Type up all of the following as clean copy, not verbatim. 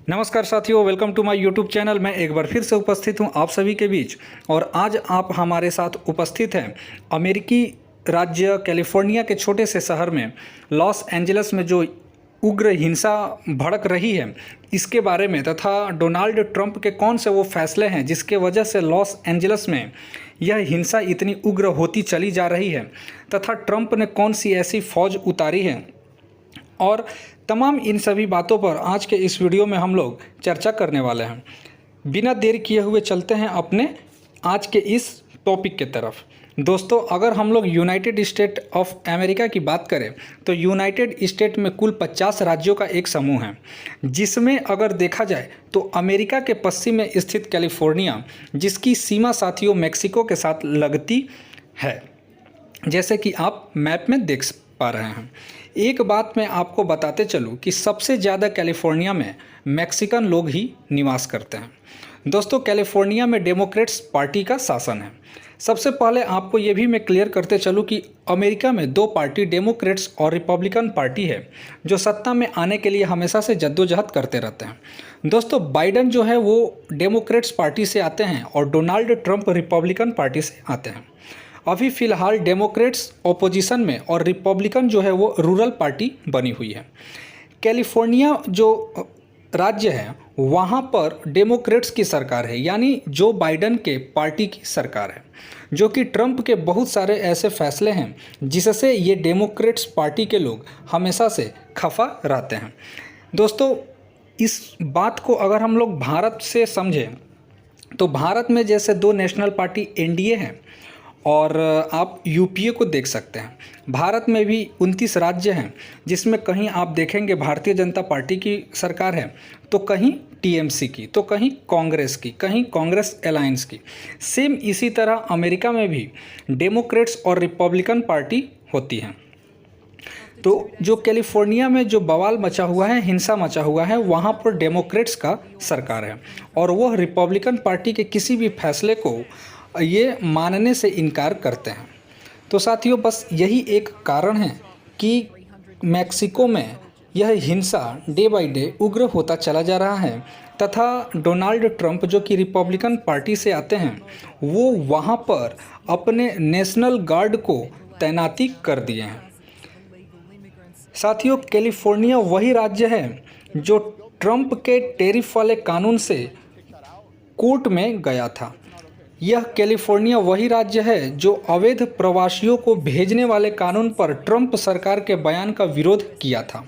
नमस्कार साथियों, welcome to my YouTube channel. मैं एक बार फिर से उपस्थित हूं आप सभी के बीच और आज आप हमारे साथ उपस्थित हैं अमेरिकी राज्य कैलिफोर्निया के छोटे से शहर में लॉस एंजल्स में जो उग्र हिंसा भड़क रही है इसके बारे में, तथा डोनाल्ड ट्रंप के कौन से वो फैसले हैं जिसके वजह से लॉस एंजल्स में यह हिंसा इतनी उग्र होती चली जा रही है, तथा ट्रंप ने कौन सी ऐसी फौज उतारी है और तमाम इन सभी बातों पर आज के इस वीडियो में हम लोग चर्चा करने वाले हैं। बिना देर किए हुए चलते हैं अपने आज के इस टॉपिक के तरफ। दोस्तों, अगर हम लोग यूनाइटेड स्टेट ऑफ अमेरिका की बात करें तो यूनाइटेड स्टेट में कुल 50 राज्यों का एक समूह है, जिसमें अगर देखा जाए तो अमेरिका के पश्चिम में स्थित कैलिफोर्निया, जिसकी सीमा साथियों मैक्सिको के साथ लगती है, जैसे कि आप मैप में देख पा रहे हैं। एक बात मैं आपको बताते चलूं कि सबसे ज़्यादा कैलिफोर्निया में मैक्सिकन लोग ही निवास करते हैं। दोस्तों, कैलिफोर्निया में डेमोक्रेट्स पार्टी का शासन है। सबसे पहले आपको ये भी मैं क्लियर करते चलूं कि अमेरिका में दो पार्टी, डेमोक्रेट्स और रिपब्लिकन पार्टी है, जो सत्ता में आने के लिए हमेशा से जद्दोजहद करते रहते हैं। दोस्तों, बाइडन जो है वो डेमोक्रेट्स पार्टी से आते हैं और डोनाल्ड ट्रंप रिपब्लिकन पार्टी से आते हैं। अभी फ़िलहाल डेमोक्रेट्स ओपोजिशन में और रिपब्लिकन जो है वो रूरल पार्टी बनी हुई है। कैलिफोर्निया जो राज्य है वहाँ पर डेमोक्रेट्स की सरकार है, यानी जो बाइडन के पार्टी की सरकार है, जो कि ट्रंप के बहुत सारे ऐसे फैसले हैं जिससे ये डेमोक्रेट्स पार्टी के लोग हमेशा से खफा रहते हैं। दोस्तों, इस बात को अगर हम लोग भारत से समझें तो भारत में जैसे दो नेशनल पार्टी एनडीए हैं और आप यूपीए को देख सकते हैं। भारत में भी 29 राज्य हैं, जिसमें कहीं आप देखेंगे भारतीय जनता पार्टी की सरकार है, तो कहीं टीएमसी की, तो कहीं कांग्रेस की, कहीं कांग्रेस अलायंस की। सेम इसी तरह अमेरिका में भी डेमोक्रेट्स और रिपब्लिकन पार्टी होती हैं। तो जो कैलिफोर्निया में जो बवाल मचा हुआ है, हिंसा मचा हुआ है, वहाँ पर डेमोक्रेट्स का सरकार है और वह रिपब्लिकन पार्टी के किसी भी फैसले को ये मानने से इनकार करते हैं। तो साथियों, बस यही एक कारण है कि मैक्सिको में यह हिंसा डे बाय डे उग्र होता चला जा रहा है, तथा डोनाल्ड ट्रंप जो कि रिपब्लिकन पार्टी से आते हैं वो वहाँ पर अपने नेशनल गार्ड को तैनाती कर दिए हैं। साथियों, कैलिफोर्निया वही राज्य है जो ट्रंप के टैरिफ वाले कानून से कोर्ट में गया था। यह कैलिफोर्निया वही राज्य है जो अवैध प्रवासियों को भेजने वाले कानून पर ट्रंप सरकार के बयान का विरोध किया था।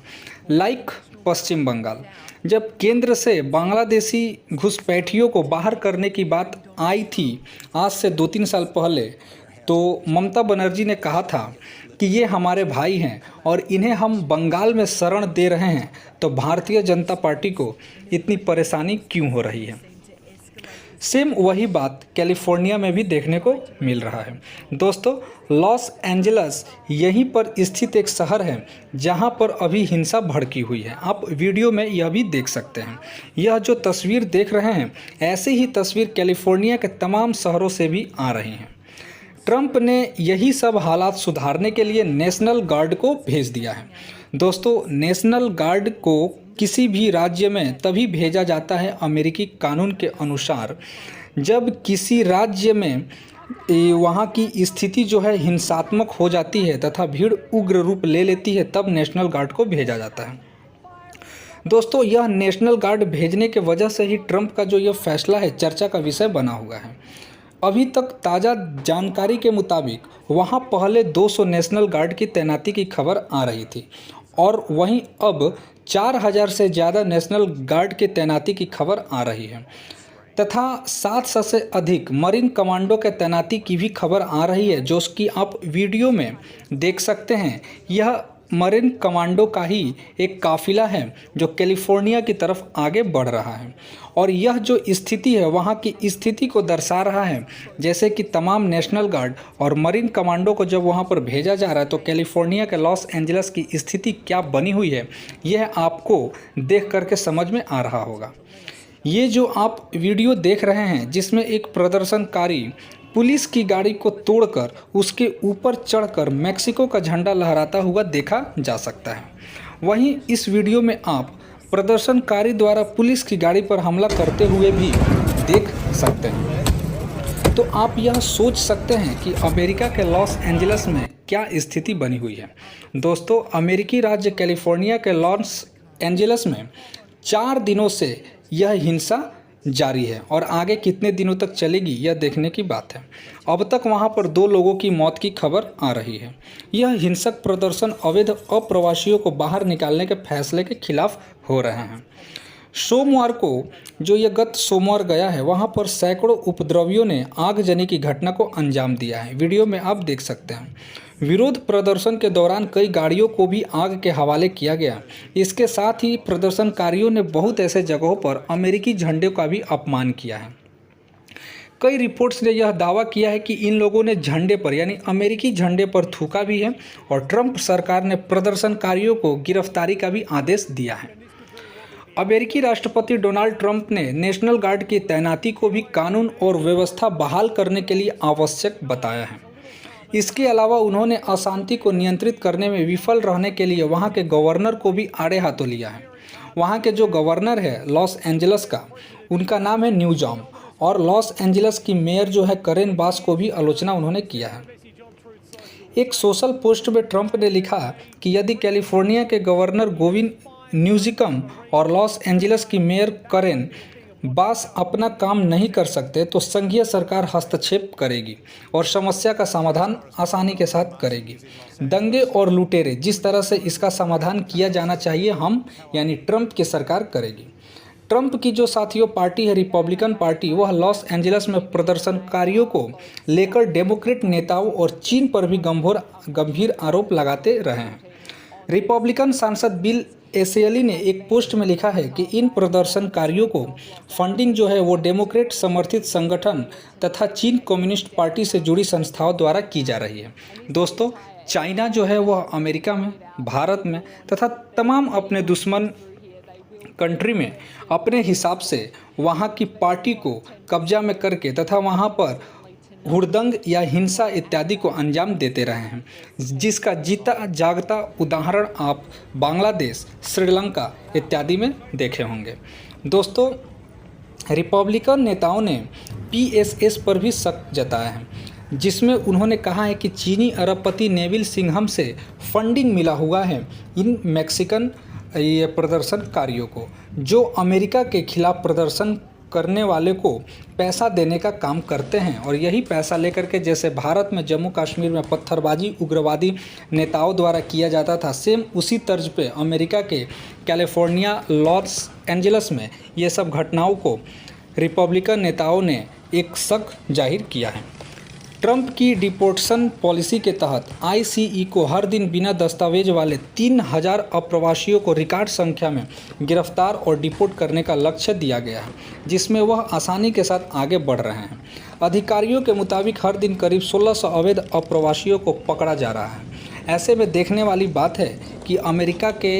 लाइक पश्चिम बंगाल, जब केंद्र से बांग्लादेशी घुसपैठियों को बाहर करने की बात आई थी आज से 2-3 साल पहले, तो ममता बनर्जी ने कहा था कि ये हमारे भाई हैं और इन्हें हम बंगाल में शरण दे रहे हैं, तो भारतीय जनता पार्टी को इतनी परेशानी क्यों हो रही है। सेम वही बात कैलिफोर्निया में भी देखने को मिल रहा है। दोस्तों, लॉस एंजल्स यहीं पर स्थित एक शहर है जहां पर अभी हिंसा भड़की हुई है। आप वीडियो में यह भी देख सकते हैं। यह जो तस्वीर देख रहे हैं, ऐसे ही तस्वीर कैलिफोर्निया के तमाम शहरों से भी आ रही हैं। ट्रंप ने यही सब हालात सुधारने के लिए नेशनल गार्ड को भेज दिया है। दोस्तों, नेशनल गार्ड को किसी भी राज्य में तभी भेजा जाता है अमेरिकी कानून के अनुसार, जब किसी राज्य में वहाँ की स्थिति जो है हिंसात्मक हो जाती है तथा भीड़ उग्र रूप ले लेती है, तब नेशनल गार्ड को भेजा जाता है। दोस्तों, यह नेशनल गार्ड भेजने के वजह से ही ट्रंप का जो यह फैसला है चर्चा का विषय बना हुआ है। अभी तक ताज़ा जानकारी के मुताबिक वहाँ पहले 200 नेशनल गार्ड की तैनाती की खबर आ रही थी और वहीं अब 4000 से ज़्यादा नेशनल गार्ड की तैनाती की खबर आ रही है, तथा 700 से अधिक मरीन कमांडो के तैनाती की भी खबर आ रही है, जो कि आप वीडियो में देख सकते हैं। यह मरीन कमांडो का ही एक काफिला है जो कैलिफोर्निया की तरफ आगे बढ़ रहा है और यह जो स्थिति है वहाँ की स्थिति को दर्शा रहा है, जैसे कि तमाम नेशनल गार्ड और मरीन कमांडो को जब वहाँ पर भेजा जा रहा है तो कैलिफोर्निया के लॉस एंजल्स की स्थिति क्या बनी हुई है, यह आपको देख करके समझ में आ रहा होगा। ये जो आप वीडियो देख रहे हैं जिसमें एक प्रदर्शनकारी पुलिस की गाड़ी को तोड़कर उसके ऊपर चढ़कर मैक्सिको का झंडा लहराता हुआ देखा जा सकता है। वहीं इस वीडियो में आप प्रदर्शनकारी द्वारा पुलिस की गाड़ी पर हमला करते हुए भी देख सकते हैं। तो आप यह सोच सकते हैं कि अमेरिका के लॉस एंजल्स में क्या स्थिति बनी हुई है। दोस्तों, अमेरिकी राज्य कैलिफोर्निया के लॉस एंजल्स में 4 दिनों से यह हिंसा जारी है और आगे कितने दिनों तक चलेगी यह देखने की बात है। अब तक वहां पर 2 लोगों की मौत की खबर आ रही है। यह हिंसक प्रदर्शन अवैध अप्रवासियों को बाहर निकालने के फैसले के खिलाफ हो रहे हैं। सोमवार को जो यह गत सोमवार गया है, वहां पर सैकड़ों उपद्रवियों ने आगजनी की घटना को अंजाम दिया है। वीडियो में आप देख सकते हैं। विरोध प्रदर्शन के दौरान कई गाड़ियों को भी आग के हवाले किया गया। इसके साथ ही प्रदर्शनकारियों ने बहुत ऐसे जगहों पर अमेरिकी झंडे का भी अपमान किया है। कई रिपोर्ट्स ने यह दावा किया है कि इन लोगों ने झंडे पर यानी अमेरिकी झंडे पर थूका भी है और ट्रंप सरकार ने प्रदर्शनकारियों को गिरफ्तारी का भी आदेश दिया है। अमेरिकी राष्ट्रपति डोनाल्ड ट्रंप ने नेशनल गार्ड की तैनाती को भी कानून और व्यवस्था बहाल करने के लिए आवश्यक बताया है। इसके अलावा उन्होंने अशांति को नियंत्रित करने में विफल रहने के लिए वहां के गवर्नर को भी आड़े हाथों लिया है। वहां के जो गवर्नर है लॉस एंजल्स का, उनका नाम है न्यूजॉम, और लॉस एंजल्स की मेयर जो है करेन बास को भी आलोचना उन्होंने किया है। एक सोशल पोस्ट में ट्रंप ने लिखा कि यदि कैलिफोर्निया के गवर्नर गोविन न्यूजिकम और लॉस एंजल्स की मेयर करेन बास अपना काम नहीं कर सकते तो संघीय सरकार हस्तक्षेप करेगी और समस्या का समाधान आसानी के साथ करेगी। दंगे और लुटेरे जिस तरह से इसका समाधान किया जाना चाहिए हम यानी ट्रंप की सरकार करेगी। ट्रंप की जो साथियों पार्टी है रिपब्लिकन पार्टी, वह लॉस एंजल्स में प्रदर्शनकारियों को लेकर डेमोक्रेट नेताओं और चीन पर भी गंभीर आरोप लगाते रहे हैं। रिपब्लिकन सांसद बिल एसेली ने एक पोस्ट में लिखा है कि इन प्रदर्शनकारियों को फंडिंग जो है वो डेमोक्रेट समर्थित संगठन तथा चीन कम्युनिस्ट पार्टी से जुड़ी संस्थाओं द्वारा की जा रही है। दोस्तों, चाइना जो है वह अमेरिका में, भारत में तथा तमाम अपने दुश्मन कंट्री में अपने हिसाब से वहाँ की पार्टी को कब्जा में करके तथा वहाँ पर हुड़दंग या हिंसा इत्यादि को अंजाम देते रहे हैं, जिसका जीता जागता उदाहरण आप बांग्लादेश, श्रीलंका इत्यादि में देखे होंगे। दोस्तों, रिपब्लिकन नेताओं ने पीएसएस पर भी शक जताया है, जिसमें उन्होंने कहा है कि चीनी अरबपति नेविल सिंघम से फंडिंग मिला हुआ है इन मैक्सिकन ये प्रदर्शनकारियों को, जो अमेरिका के खिलाफ प्रदर्शन करने वाले को पैसा देने का काम करते हैं और यही पैसा लेकर के जैसे भारत में जम्मू कश्मीर में पत्थरबाजी उग्रवादी नेताओं द्वारा किया जाता था, सेम उसी तर्ज पे अमेरिका के कैलिफोर्निया लॉस एंजल्स में ये सब घटनाओं को रिपब्लिकन नेताओं ने एक शक जाहिर किया है। ट्रंप की डिपोर्टेशन पॉलिसी के तहत आईसीई को हर दिन बिना दस्तावेज वाले 3000 अप्रवासियों को रिकॉर्ड संख्या में गिरफ्तार और डिपोर्ट करने का लक्ष्य दिया गया है, जिसमें वह आसानी के साथ आगे बढ़ रहे हैं। अधिकारियों के मुताबिक हर दिन करीब 1600 अवैध अप्रवासियों को पकड़ा जा रहा है। ऐसे में देखने वाली बात है कि अमेरिका के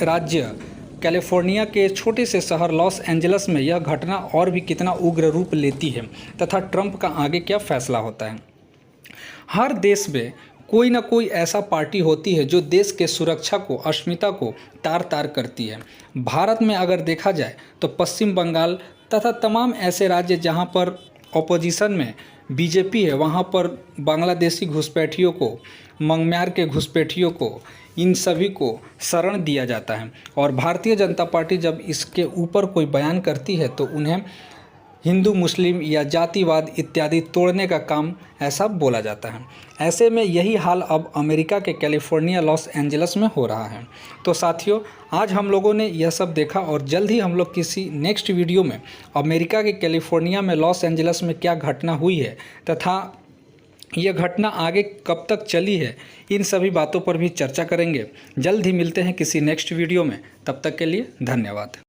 राज्य कैलिफोर्निया के छोटे से शहर लॉस एंजल्स में यह घटना और भी कितना उग्र रूप लेती है तथा ट्रंप का आगे क्या फैसला होता है। हर देश में कोई ना कोई ऐसा पार्टी होती है जो देश के सुरक्षा को, अस्मिता को तार तार करती है। भारत में अगर देखा जाए तो पश्चिम बंगाल तथा तमाम ऐसे राज्य जहां पर ऑपोजिशन में बीजेपी है, वहां पर बांग्लादेशी घुसपैठियों को, मंगम्यार के घुसपैठियों को, इन सभी को शरण दिया जाता है और भारतीय जनता पार्टी जब इसके ऊपर कोई बयान करती है तो उन्हें हिंदू मुस्लिम या जातिवाद इत्यादि तोड़ने का काम ऐसा बोला जाता है। ऐसे में यही हाल अब अमेरिका के कैलिफोर्निया लॉस एंजल्स में हो रहा है। तो साथियों, आज हम लोगों ने यह सब देखा और जल्द ही हम लोग किसी नेक्स्ट वीडियो में अमेरिका के कैलिफोर्निया में लॉस एंजल्स में क्या घटना हुई है तथा यह घटना आगे कब तक चली है, इन सभी बातों पर भी चर्चा करेंगे। जल्द ही मिलते हैं किसी नेक्स्ट वीडियो में। तब तक के लिए धन्यवाद।